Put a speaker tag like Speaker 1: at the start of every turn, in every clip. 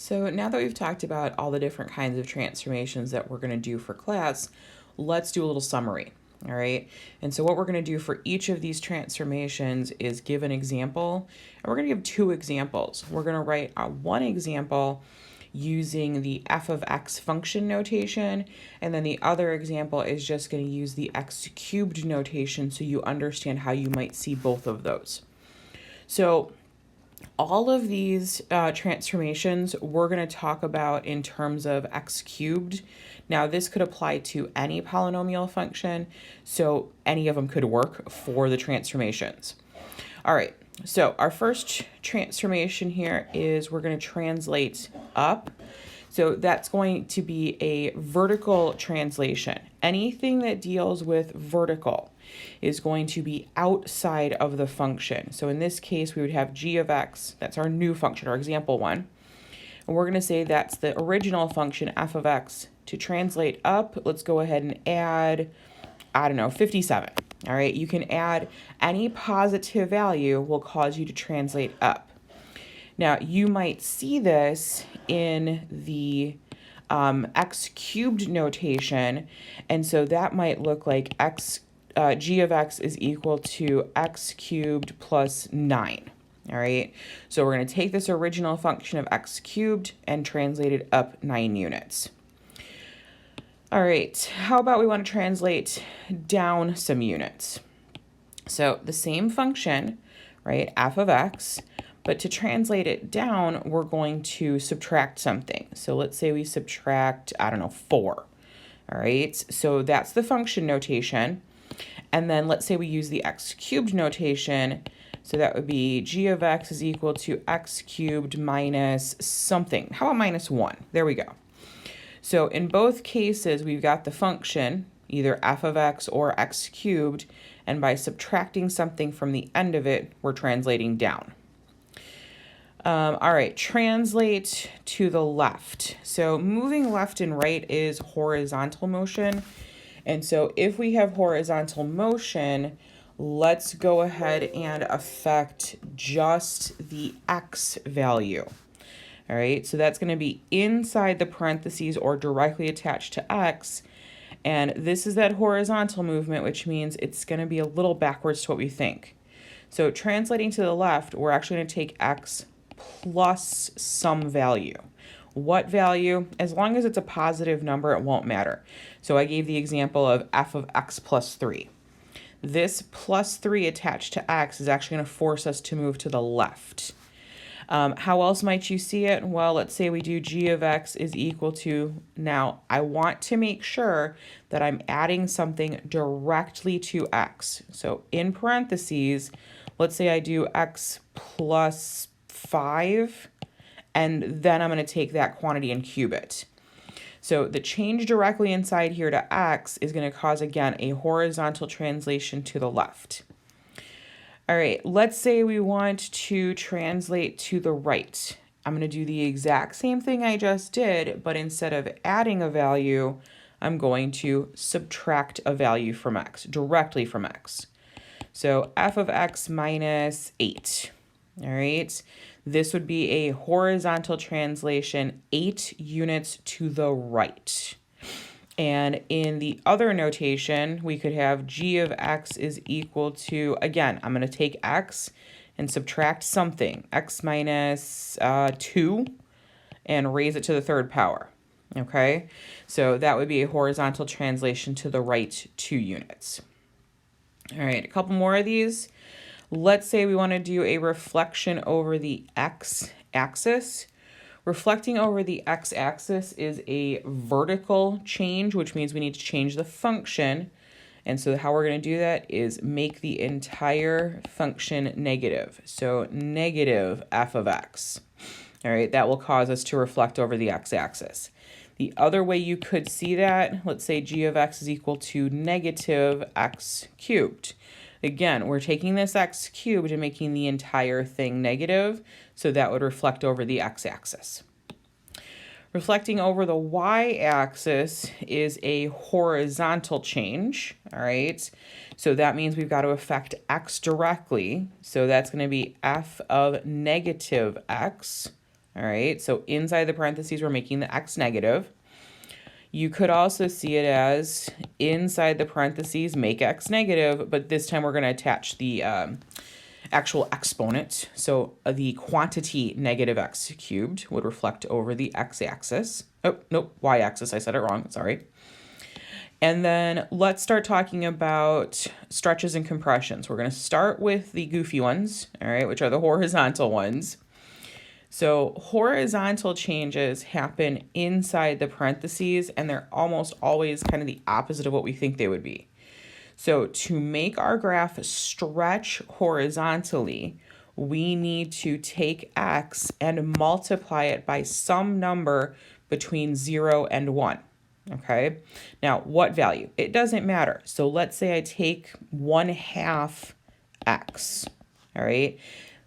Speaker 1: So now that we've talked about all the different kinds of transformations that we're going to do for class, let's do a little summary. All right. And so what we're going to do for each of these transformations is give an example, and we're going to give two examples. We're going to write one example using the f of x function notation, and then the other example is just going to use the x cubed notation so you understand how you might see both of those. So all of these transformations we're going to talk about in terms of x cubed. Now, this could apply to any polynomial function, so any of them could work for the transformations. All right, so our first transformation here is we're going to translate up. So that's going to be a vertical translation. Anything that deals with vertical is going to be outside of the function. So in this case, we would have g of x. That's our new function, our example one. And we're going to say that's the original function, f of x. To translate up, let's go ahead and add, 57. All right, you can add any positive value will cause you to translate up. Now, you might see this in the x cubed notation, and so that might look like g of x is equal to x cubed plus 9. All right, so we're going to take this original function of x cubed and translate it up 9 units. All right, how about we want to translate down some units? So the same function, right, f of x, but to translate it down, we're going to subtract something. So let's say we subtract, 4. All right, so that's the function notation. And then let's say we use the x cubed notation. So that would be g of x is equal to x cubed minus something. How about minus 1? There we go. So in both cases, we've got the function, either f of x or x cubed, and by subtracting something from the end of it, we're translating down. All right, translate to the left. So moving left and right is horizontal motion. And so if we have horizontal motion, let's go ahead and affect just the x value. All right, so that's going to be inside the parentheses or directly attached to x. And this is that horizontal movement, which means it's going to be a little backwards to what we think. So translating to the left, we're actually going to take x plus some value. What value? As long as it's a positive number, it won't matter. So I gave the example of f of x plus 3. This plus 3 attached to x is actually going to force us to move to the left. How else might you see it? Well, let's say we do g of x is equal to, now I want to make sure that I'm adding something directly to x. So in parentheses, let's say I do x plus 5, and then I'm going to take that quantity and cube it. So the change directly inside here to x is going to cause, again, a horizontal translation to the left. All right, let's say we want to translate to the right. I'm going to do the exact same thing I just did, but instead of adding a value, I'm going to subtract a value from x, directly from x. So f of x minus 8. All right, this would be a horizontal translation 8 units to the right. And in the other notation, we could have g of x is equal to, again, I'm going to take x and subtract something, x minus 2, and raise it to the third power. Okay, so that would be a horizontal translation to the right 2 units. All right, a couple more of these. Let's say we want to do a reflection over the x-axis. Reflecting over the x-axis is a vertical change, which means we need to change the function. And so how we're going to do that is make the entire function negative. So negative f of x. All right, that will cause us to reflect over the x-axis. The other way you could see that, let's say g of x is equal to negative x cubed. Again, we're taking this x cubed and making the entire thing negative, so that would reflect over the x-axis. Reflecting over the y-axis is a horizontal change, all right? So that means we've got to affect x directly, so that's going to be f of negative x, All right, so inside the parentheses, we're making the x negative. You could also see it as inside the parentheses, make x negative, but this time we're going to attach the actual exponent. So the quantity negative x cubed would reflect over the x-axis. Oh, nope, y-axis, I said it wrong, sorry. And then let's start talking about stretches and compressions. We're going to start with the goofy ones, all right, which are the horizontal ones. So horizontal changes happen inside the parentheses, and they're almost always kind of the opposite of what we think they would be. So to make our graph stretch horizontally, we need to take x and multiply it by some number between 0 and 1. Okay, now what value? It doesn't matter. So let's say I take 1/2 x, all right?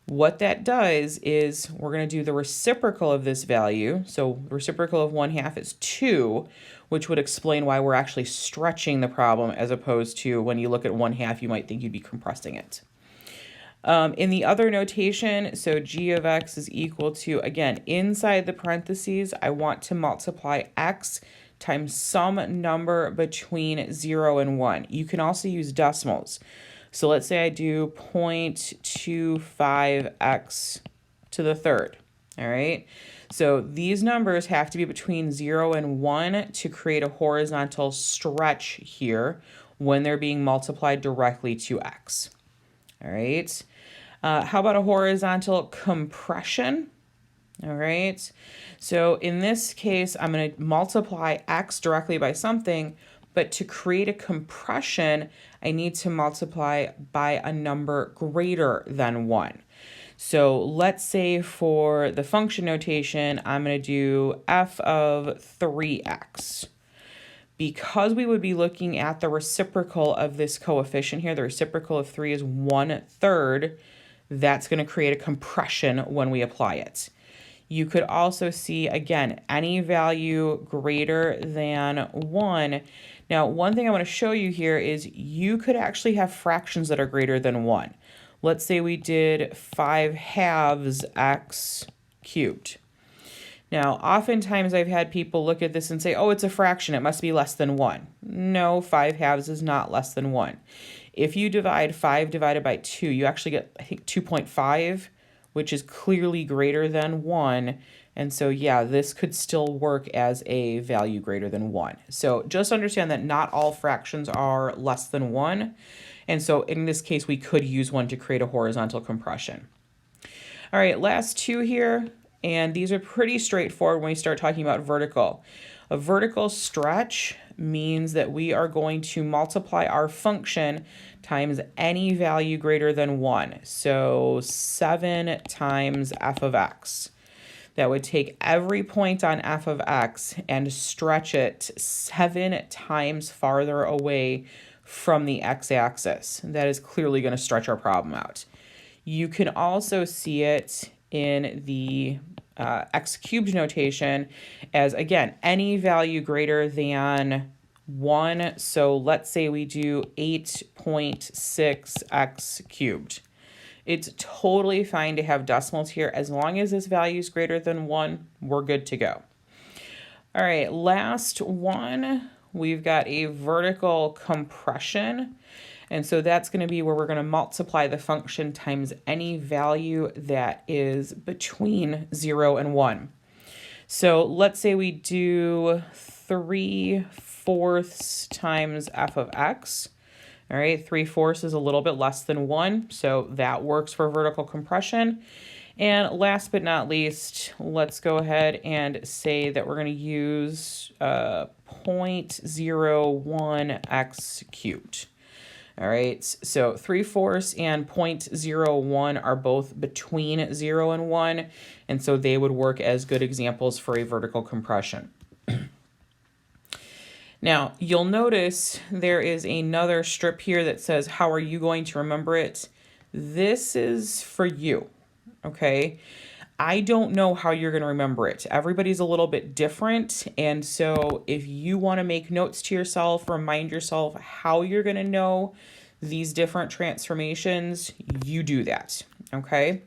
Speaker 1: What that does is we're going to do the reciprocal of this value. So reciprocal of 1/2 is 2, which would explain why we're actually stretching the problem, as opposed to when you look at 1/2, you might think you'd be compressing it. In the other notation, so g of x is equal to, again, inside the parentheses, I want to multiply x times some number between 0 and 1. You can also use decimals. So let's say I do 0.25x to the third, all right? So these numbers have to be between 0 and 1 to create a horizontal stretch here when they're being multiplied directly to x, all right? How about a horizontal compression? All right, so in this case, I'm going to multiply x directly by something, but to create a compression, I need to multiply by a number greater than 1. So let's say for the function notation, I'm going to do f of 3x. Because we would be looking at the reciprocal of this coefficient here, the reciprocal of 3 is 1/3, that's going to create a compression when we apply it. You could also see, again, any value greater than 1. Now, one thing I want to show you here is you could actually have fractions that are greater than 1. Let's say we did 5/2 x cubed. Now, oftentimes I've had people look at this and say, oh, it's a fraction, it must be less than 1. No, 5/2 is not less than 1. If you divide 5 divided by 2, you actually get, I think, 2.5, which is clearly greater than 1. And so, yeah, this could still work as a value greater than 1. So just understand that not all fractions are less than 1. And so in this case, we could use 1 to create a horizontal compression. All right, last two here. And these are pretty straightforward when we start talking about vertical. A vertical stretch means that we are going to multiply our function times any value greater than 1. So 7 times f of x. That would take every point on f of x and stretch it 7 times farther away from the x-axis. That is clearly going to stretch our problem out. You can also see it in the x cubed notation as, again, any value greater than 1. So let's say we do 8.6x cubed. It's totally fine to have decimals here. As long as this value is greater than 1, we're good to go. All right, last one, we've got a vertical compression. And so that's going to be where we're going to multiply the function times any value that is between 0 and 1. So let's say we do 3/4 times f of x. All right, 3/4 is a little bit less than 1, so that works for vertical compression. And last but not least, let's go ahead and say that we're going to use 0.01x cubed. All right, so 3/4 and 0.01 are both between 0 and 1, and so they would work as good examples for a vertical compression. Now, you'll notice there is another strip here that says, how are you going to remember it? This is for you, okay? I don't know how you're going to remember it. Everybody's a little bit different, and so if you want to make notes to yourself, remind yourself how you're going to know these different transformations, you do that, Okay,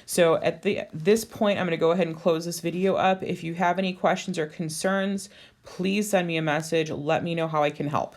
Speaker 1: so at this point, I'm going to go ahead and close this video up. If you have any questions or concerns, please send me a message. Let me know how I can help.